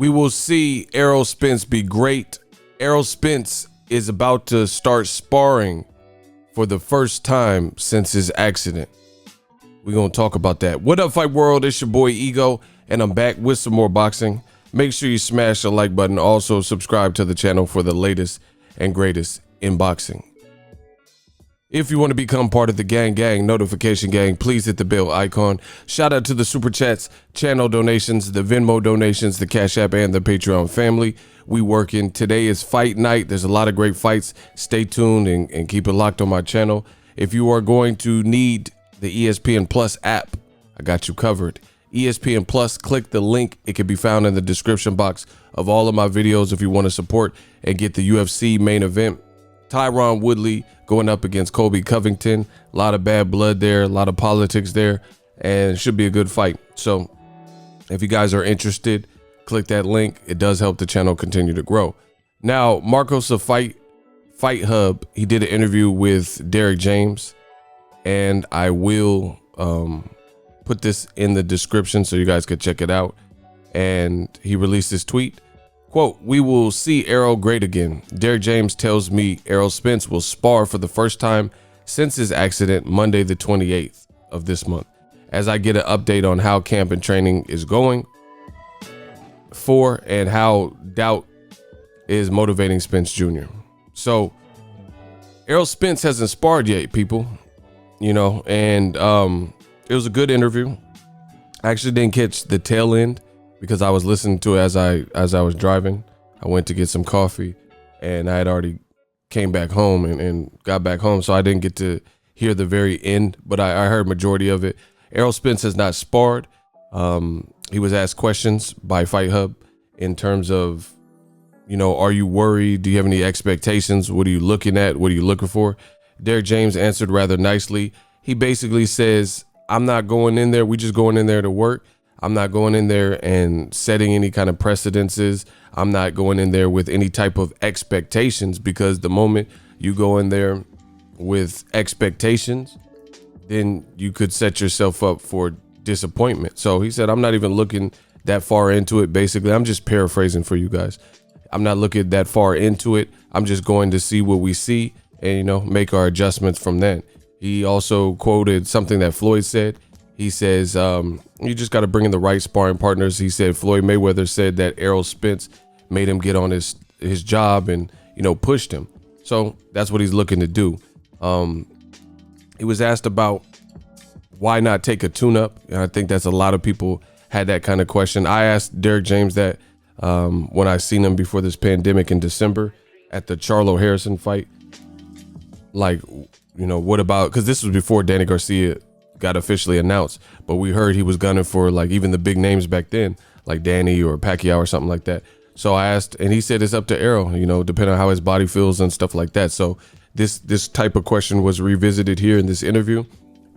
We will see Errol Spence be great. Errol Spence is about to start sparring for the first time since his accident. We're going to talk about that. What up, Fight World? It's your boy Ego, and I'm back with some more boxing. Make sure you smash the like button. Also, subscribe to the channel for the latest and greatest in boxing. If you want to become part of the gang notification gang, please hit the bell icon. Shout out to the super chats, channel donations, the Venmo donations, the Cash App, and the Patreon family. We working. Today is fight night. There's a lot of great fights. Stay tuned and keep it locked on my channel. If you are going to need the ESPN Plus app, I got you covered. ESPN Plus, click the link. It can be found in the description box of all of my videos if you want to support and get the UFC main event. Tyron Woodley going up against Colby Covington. A lot of bad blood there, a lot of politics there, and it should be a good fight. So if you guys are interested, click that link. It does help the channel continue to grow. Now, Marcos of Fight Hub, he did an interview with Derrick James, and I will put this in the description so you guys could check it out. And he released this tweet. Quote, "We will see Errol great again. Derrick James tells me Errol Spence will spar for the first time since his accident Monday the 28th of this month. As I get an update on how camp and training is going for and how doubt is motivating Spence Jr." So Errol Spence hasn't sparred yet, people, you know, and it was a good interview. I actually didn't catch the tail end because I was listening to it as I was driving. I went to get some coffee and I had already came back home and got back home. So I didn't get to hear the very end, but I heard majority of it. Errol Spence has not sparred. He was asked questions by Fight Hub in terms of, you know, are you worried? Do you have any expectations? What are you looking at? What are you looking for? Derrick James answered rather nicely. He basically says, I'm not going in there. We just going in there to work. I'm not going in there and setting any kind of precedences. I'm not going in there with any type of expectations, because the moment you go in there with expectations, then you could set yourself up for disappointment. So he said, I'm not even looking that far into it. Basically, I'm just paraphrasing for you guys. I'm not looking that far into it. I'm just going to see what we see and, you know, make our adjustments from then. He also quoted something that Floyd said. He says, you just got to bring in the right sparring partners. He said Floyd Mayweather said that Errol Spence made him get on his job and, you know, pushed him. So that's what he's looking to do. He was asked about why not take a tune-up. And I think that's a lot of people had that kind of question. I asked Derrick James that when I seen him before this pandemic in December at the Charlo Harrison fight. Like, you know, what about, because this was before Danny Garcia got officially announced, but we heard he was gunning for like even the big names back then, like Danny or Pacquiao or something like that. So I asked, and he said it's up to Errol, you know, depending on how his body feels and stuff like that. So this type of question was revisited here in this interview,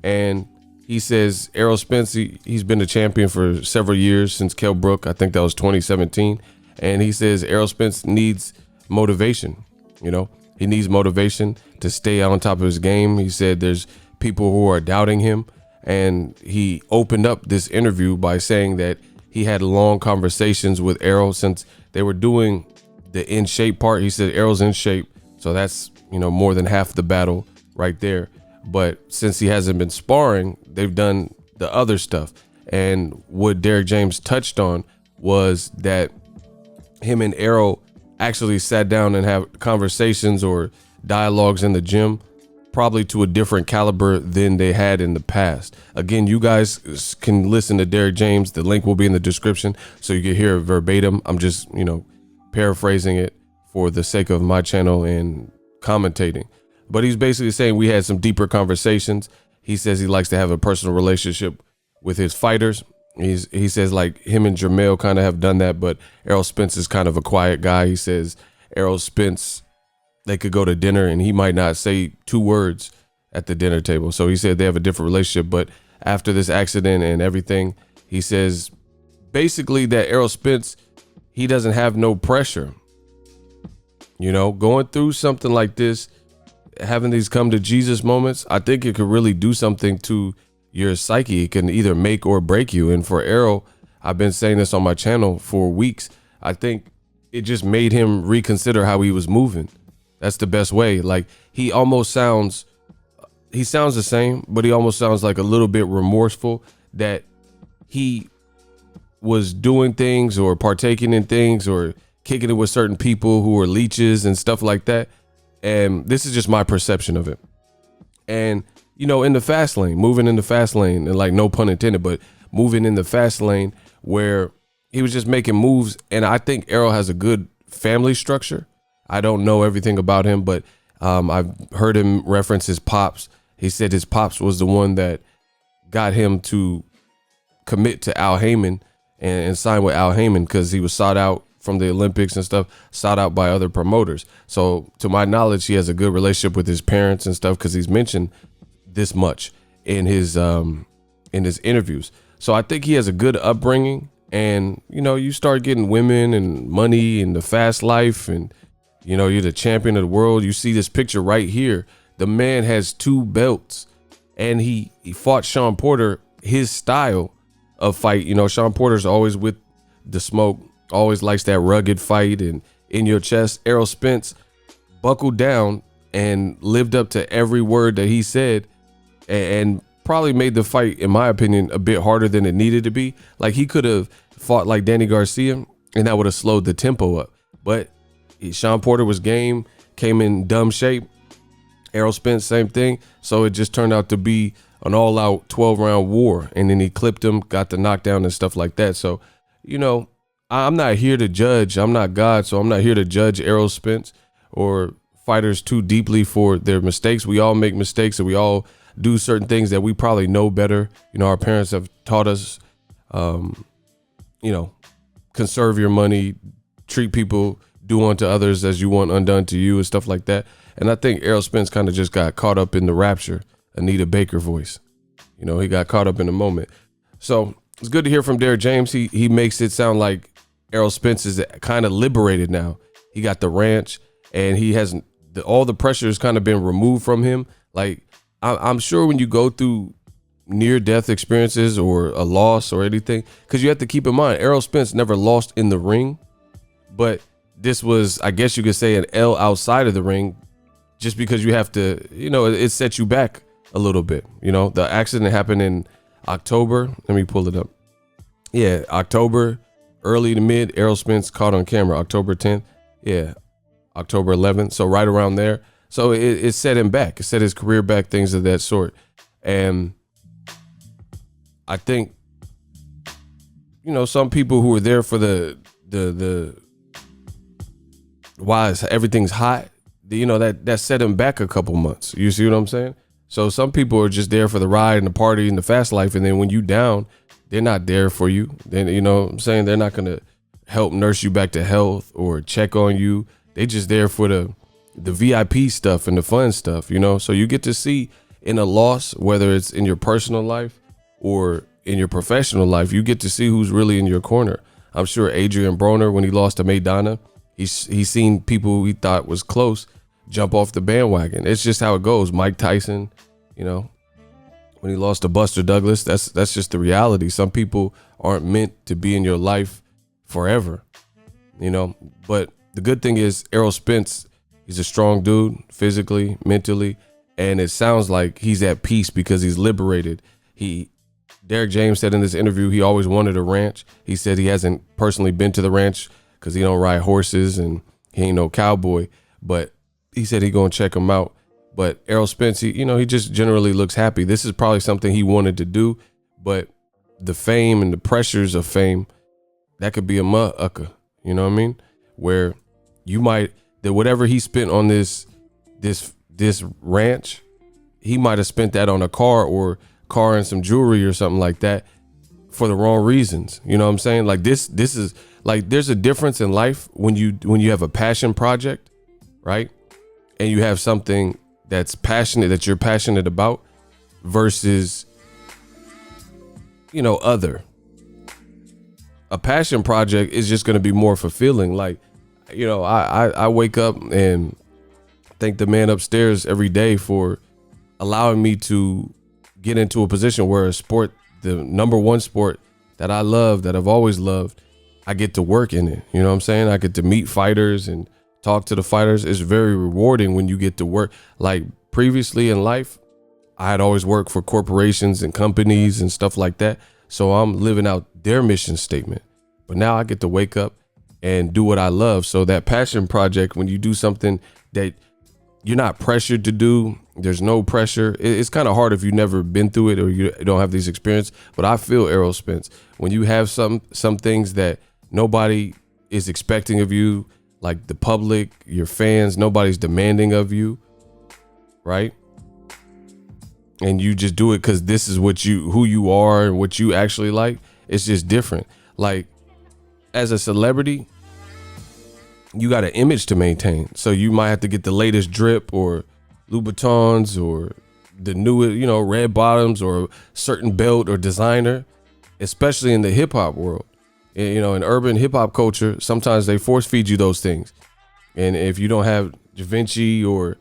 and he says Errol Spence, he's been a champion for several years since Kell Brook. I think that was 2017, and he says Errol Spence needs motivation. You know, he needs motivation to stay on top of his game. He said there's people who are doubting him, and he opened up this interview by saying that he had long conversations with Errol since they were doing the in shape part. He said Errol's in shape, so that's, you know, more than half the battle right there. But since he hasn't been sparring, they've done the other stuff. And what Derrick James touched on was that him and Errol actually sat down and have conversations or dialogues in the gym, probably to a different caliber than they had in the past. Again, you guys can listen to Derrick James. The link will be in the description so you can hear it verbatim. I'm just, you know, paraphrasing it for the sake of my channel and commentating. But he's basically saying we had some deeper conversations. He says he likes to have a personal relationship with his fighters. He says like him and Jermell kind of have done that, but Errol Spence is kind of a quiet guy. He says Errol Spence, they could go to dinner and he might not say 2 words at the dinner table. So he said they have a different relationship. But after this accident and everything, he says basically that Errol Spence, he doesn't have no pressure. You know, going through something like this, having these come to Jesus moments, I think it could really do something to your psyche. It can either make or break you. And for Errol, I've been saying this on my channel for weeks. I think it just made him reconsider how he was moving. That's the best way. Like he sounds the same, but he almost sounds like a little bit remorseful that he was doing things or partaking in things or kicking it with certain people who were leeches and stuff like that. And this is just my perception of it. And, you know, in the fast lane, moving in the fast lane, and like no pun intended, but moving in the fast lane where he was just making moves. And I think Errol has a good family structure. I don't know everything about him, but I've heard him reference his pops. He said his pops was the one that got him to commit to Al Heyman and sign with Al Heyman because he was sought out from the Olympics and stuff, sought out by other promoters. So to my knowledge, he has a good relationship with his parents and stuff because he's mentioned this much in his interviews. So I think he has a good upbringing. And, you know, you start getting women and money and the fast life and, you know, you're the champion of the world. You see this picture right here. The man has 2 belts and he fought Sean Porter, his style of fight. You know, Sean Porter's always with the smoke, always likes that rugged fight and in your chest. Errol Spence buckled down and lived up to every word that he said and probably made the fight, in my opinion, a bit harder than it needed to be. Like he could have fought like Danny Garcia and that would have slowed the tempo up. But Sean Porter was game, came in dumb shape. Errol Spence, same thing. So it just turned out to be an all-out 12-round war. And then he clipped him, got the knockdown and stuff like that. So, you know, I'm not here to judge. I'm not God, so I'm not here to judge Errol Spence or fighters too deeply for their mistakes. We all make mistakes and we all do certain things that we probably know better. You know, our parents have taught us, you know, conserve your money, treat people, do unto others as you want undone to you and stuff like that. And I think Errol Spence kind of just got caught up in the rapture, Anita Baker voice. You know, he got caught up in the moment. So it's good to hear from Derrick James. He makes it sound like Errol Spence is kind of liberated now. He got the ranch and he hasn't, all the pressure has kind of been removed from him. Like I'm sure when you go through near death experiences or a loss or anything, because you have to keep in mind, Errol Spence never lost in the ring, but this was, I guess you could say, an L outside of the ring, just because you have to, you know, it sets you back a little bit. You know, the accident happened in October. Let me pull it up. Yeah, October, early to mid. Errol Spence caught on camera October 10th. Yeah, October 11th. So right around there. So it set him back. It set his career back, things of that sort. And I think, you know, some people who were there for the why everything's hot, you know, that set him back a couple months. You see what I'm saying? So some people are just there for the ride and the party and the fast life. And then when you down, they're not there for you. Then, you know what I'm saying? They're not going to help nurse you back to health or check on you. They just there for the VIP stuff and the fun stuff, you know? So you get to see in a loss, whether it's in your personal life or in your professional life, you get to see who's really in your corner. I'm sure Adrian Broner, when he lost to Maidana, he's seen people who he thought was close jump off the bandwagon. It's just how it goes. Mike Tyson, you know, when he lost to Buster Douglas, that's just the reality. Some people aren't meant to be in your life forever, you know. But the good thing is Errol Spence, he's a strong dude, physically, mentally, and it sounds like he's at peace because he's liberated. Derrick James said in this interview he always wanted a ranch. He said he hasn't personally been to the ranch because he don't ride horses and he ain't no cowboy, but he said he gonna check him out. But Errol Spence, he just generally looks happy. This is probably something he wanted to do, but the fame and the pressures of fame, that could be a motherfucker, you know what I mean? Where you might, that whatever he spent on this ranch, he might have spent that on a car and some jewelry or something like that for the wrong reasons. You know what I'm saying? Like this is like, there's a difference in life when you have a passion project, right? And you have something that's passionate, that you're passionate about versus, other. A passion project is just going to be more fulfilling. Like, I wake up and thank the man upstairs every day for allowing me to get into a position where a sport, the number one sport that I love, that I've always loved, I get to work in it. You know what I'm saying? I get to meet fighters and talk to the fighters. It's very rewarding when you get to work. Like previously in life, I had always worked for corporations and companies and stuff like that. So I'm living out their mission statement. But now I get to wake up and do what I love. So that passion project, when you do something that you're not pressured to do, there's no pressure. It's kind of hard if you've never been through it or you don't have these experience. But I feel Errol Spence, when you have some things that nobody is expecting of you, like the public, your fans, nobody's demanding of you, right? And you just do it because this is who you are and what you actually like. It's just different. Like as a celebrity, you got an image to maintain. So you might have to get the latest drip or Louboutins or the newest, red bottoms or certain belt or designer, especially in the hip hop world. In urban hip hop culture, sometimes they force feed you those things. And if you don't have Da Vinci or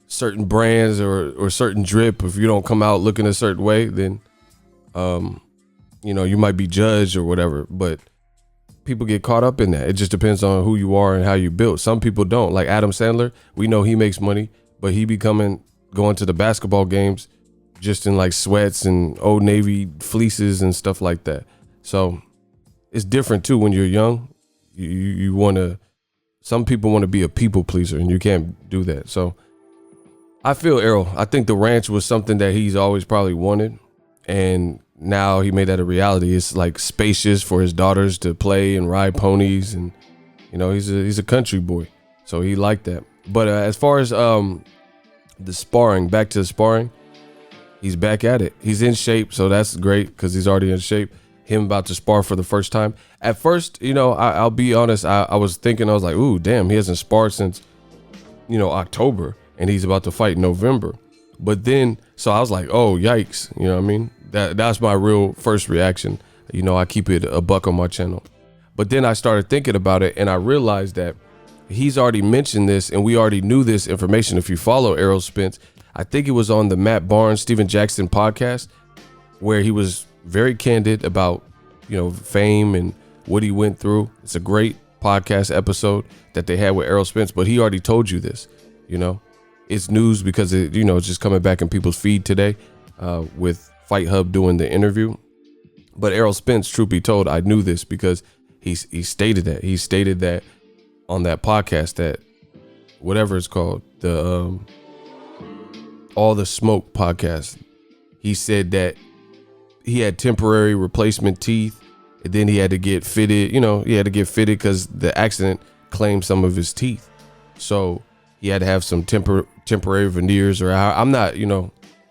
certain brands or certain drip, if you don't come out looking a certain way, then, you might be judged or whatever. But people get caught up in that. It just depends on who you are and how you built. Some people don't. Like Adam Sandler, we know he makes money, but he going to the basketball games just in like sweats and Old Navy fleeces and stuff like that. So it's different too when you're young. You want to, some people want to be a people pleaser and you can't do that. So I feel Errol. I think the ranch was something that he's always probably wanted. And now he made that a reality. It's like spacious for his daughters to play and ride ponies. And, he's a country boy. So he liked that. But as far as the sparring, back to the sparring, he's back at it. He's in shape. So that's great because he's already in shape. Him about to spar for the first time. At first, I'll be honest. I was thinking, I was like, ooh, damn, he hasn't sparred since, October. And he's about to fight in November. But then, so I was like, oh, yikes. You know what I mean? That's my real first reaction. I keep it a buck on my channel. But then I started thinking about it and I realized that he's already mentioned this and we already knew this information. If you follow Errol Spence, I think it was on the Matt Barnes, Steven Jackson podcast where he was very candid about, fame and what he went through. It's a great podcast episode that they had with Errol Spence, but he already told you this, It's news because it's just coming back in people's feed today with Fight Hub doing the interview. But Errol Spence, truth be told, I knew this because he stated that. He stated that on that podcast, that whatever it's called, the All the Smoke podcast, he said that he had temporary replacement teeth and then he had to get fitted. He had to get fitted because the accident claimed some of his teeth. So he had to have some temporary veneers or I'm not an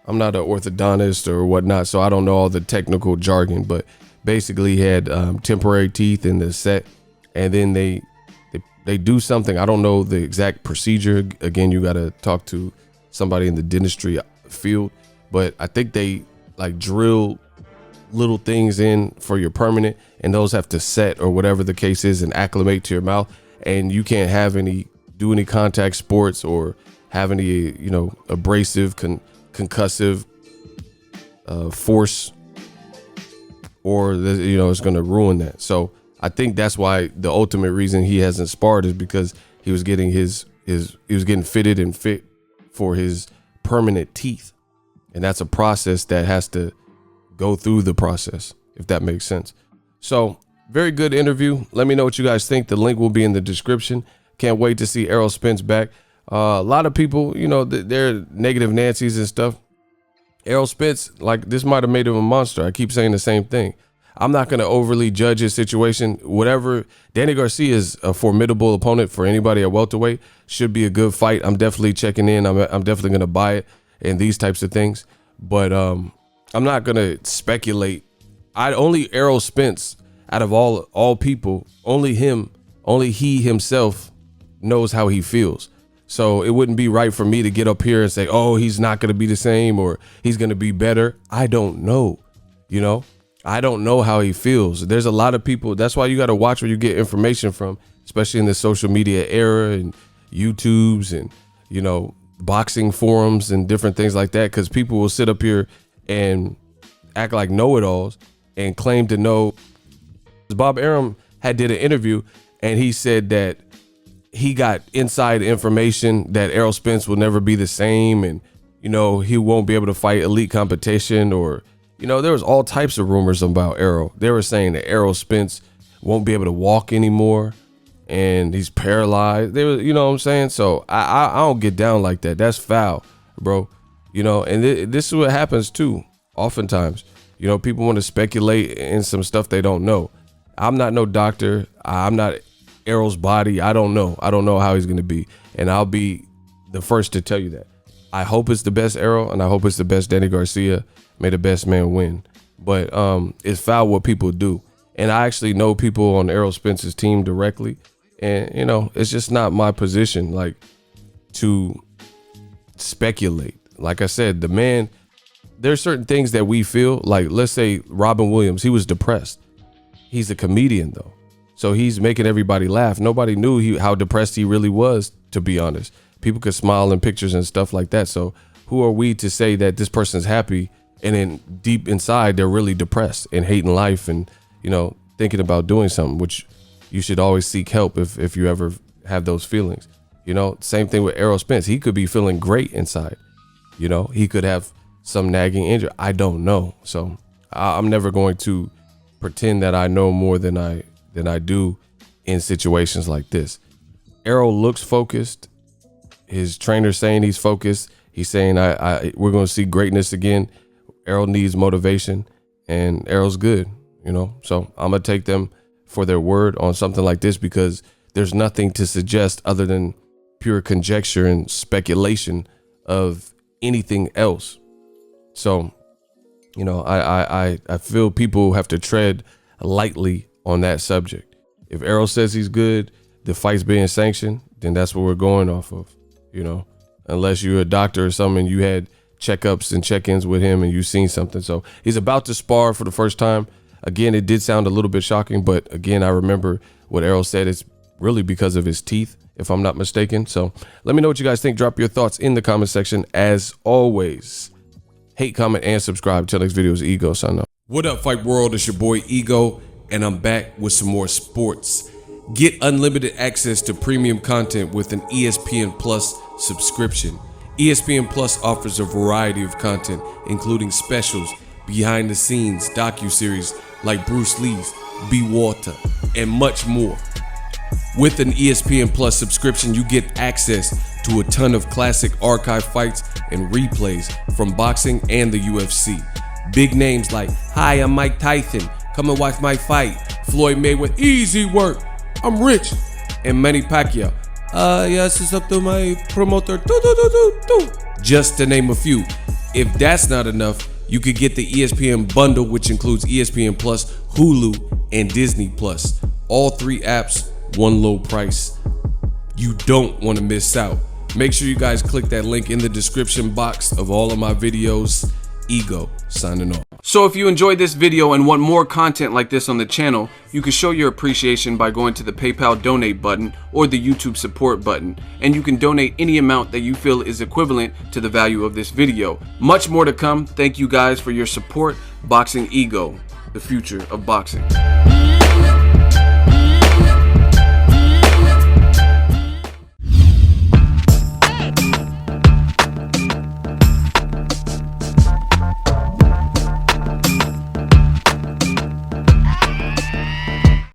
orthodontist or whatnot, so I don't know all the technical jargon, but basically he had temporary teeth in the set, and then they do something. I don't know the exact procedure. Again, you got to talk to somebody in the dentistry field, but I think they like drill little things in for your permanent, and those have to set or whatever the case is and acclimate to your mouth, and you can't have do any contact sports or have any abrasive concussive force, or it's going to ruin that. So I think that's why the ultimate reason he hasn't sparred is because he was getting he was getting fitted and fit for his permanent teeth, and that's a process that has to go through the process, if that makes sense. So very good interview. Let me know what you guys think. The link will be in the description. Can't wait to see Errol Spence back. A lot of people, they're negative Nancy's and stuff. Errol Spence, like, this might have made him a monster. I keep saying the same thing. I'm not going to overly judge his situation. Whatever, Danny Garcia is a formidable opponent for anybody at welterweight. Should be a good fight. I'm definitely checking in. I'm definitely going to buy it and these types of things. But I'm not going to speculate. Only Errol Spence, out of all people, only he himself knows how he feels. So it wouldn't be right for me to get up here and say, oh, he's not going to be the same or he's going to be better. I don't know. I don't know how he feels. There's a lot of people. That's why you got to watch where you get information from, especially in the social media era and YouTubes and, boxing forums and different things like that. Because people will sit up here and act like know-it-alls and claim to know. Bob Arum did an interview, and he said that he got inside information that Errol Spence will never be the same, and you know, he won't be able to fight elite competition, or you know, there was all types of rumors about Errol. They were saying that Errol Spence won't be able to walk anymore, and he's paralyzed. They were, you know what I'm saying? So I don't get down like that. That's foul, bro. You know, and this is what happens too. Oftentimes, you know, people want to speculate in some stuff they don't know. I'm not no doctor. I'm not Errol's body. I don't know. I don't know how he's going to be. And I'll be the first to tell you that. I hope it's the best Errol, and I hope it's the best Danny Garcia. May the best man win. But it's foul what people do. And I actually know people on Errol Spence's team directly. And, you know, it's just not my position, like, to speculate. Like I said, the man, there's certain things that we feel, like, let's say Robin Williams, he was depressed. He's a comedian, though. So he's making everybody laugh. Nobody knew how depressed he really was, to be honest. People could smile in pictures and stuff like that. So who are we to say that this person's happy and then deep inside they're really depressed and hating life and, you know, thinking about doing something, which you should always seek help if you ever have those feelings. You know, same thing with Errol Spence. He could be feeling great inside. You know, he could have some nagging injury. I don't know. So I'm never going to pretend that I know more than I do in situations like this. Errol looks focused. His trainer's saying he's focused. He's saying we're going to see greatness again. Errol needs motivation, and Errol's good, you know. So I'm going to take them for their word on something like this, because there's nothing to suggest other than pure conjecture and speculation of anything else. So, you know, I feel people have to tread lightly on that subject. If Errol says he's good, the fight's being sanctioned, then that's what we're going off of, you know, unless you're a doctor or something and you had checkups and check-ins with him and you've seen something. So he's about to spar for the first time. Again, it did sound a little bit shocking, but again, I remember what Errol said. It's really because of his teeth, if I'm not mistaken. So let me know what you guys think. Drop your thoughts in the comment section. As always, hate, comment, and subscribe. Till next video is Ego. Sign off. What up, Fight World? It's your boy Ego, and I'm back with some more sports. Get unlimited access to premium content with an ESPN Plus subscription. ESPN Plus offers a variety of content, including specials, behind the scenes, docuseries like Bruce Lee's Be Water, and much more. With an ESPN Plus subscription, you get access to a ton of classic archive fights and replays from boxing and the UFC. Big names like, "Hi, I'm Mike Tyson. Come and watch my fight." Floyd Mayweather, "Easy work. I'm rich." And Manny Pacquiao, "Yes, it's up to my promoter. Just to name a few. If that's not enough, you could get the ESPN bundle, which includes ESPN Plus, Hulu, and Disney Plus. All three apps, one low price. You don't want to miss out. Make sure you guys click that link in the description box of all of my videos. Ego, signing off. So if you enjoyed this video and want more content like this on the channel, you can show your appreciation by going to the PayPal donate button or the YouTube support button, and you can donate any amount that you feel is equivalent to the value of this video. Much more to come. Thank you guys for your support. Boxingego, the future of boxing.